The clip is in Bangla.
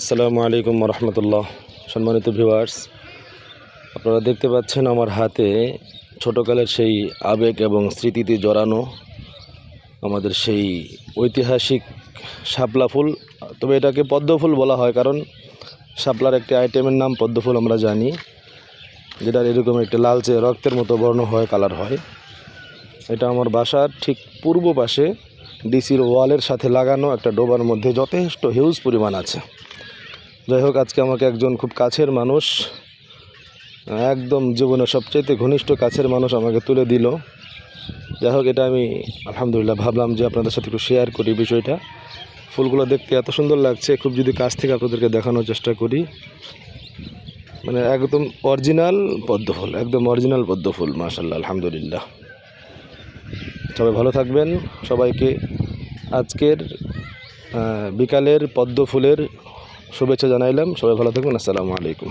আসসালামু আলাইকুম রহমতুল্লাহ। সম্মানিত ভিউয়ার্স, আপনারা দেখতে পাচ্ছেন আমার হাতে ছোটোকালের সেই আবেগ এবং স্মৃতিতে জড়ানো আমাদের সেই ঐতিহাসিক শাপলা ফুল। তবে এটাকে পদ্ম ফুল বলা হয়, কারণ শাপলার একটি আইটেমের নাম পদ্ম ফুল আমরা জানি, যেটার এরকম একটি লালচে রক্তের মতো বর্ণ হয়, কালার হয়। এটা আমার বাসার ঠিক পূর্ব পাশে ডিসির ওয়ালের সাথে লাগানো একটা ডোবার মধ্যে যথেষ্ট হিউজ পরিমাণ আছে। যাই হোক, আজকে আমাকে একজন খুব কাছের মানুষ, একদম জীবনের সবচেয়ে ঘনিষ্ঠ কাছের মানুষ আমাকে তুলে দিল। যাই হোক, এটা আমি আলহামদুলিল্লাহ ভাবলাম যে আপনাদের সাথে একটু শেয়ার করি বিষয়টা। ফুলগুলো দেখতে এত সুন্দর লাগছে, খুব যদি কাছ থেকে আপনাদেরকে দেখানোর চেষ্টা করি, মানে একদম অরিজিনাল পদ্ম ফুল, একদম অরিজিনাল পদ্ম ফুল। মাশাআল্লাহ, আলহামদুলিল্লাহ। সবাই ভালো থাকবেন। সবাইকে আজকের বিকালের পদ্ম ফুলের শুভেচ্ছা জানাইলাম। সবাই ভালো থাকবেন। আসসালামু আলাইকুম।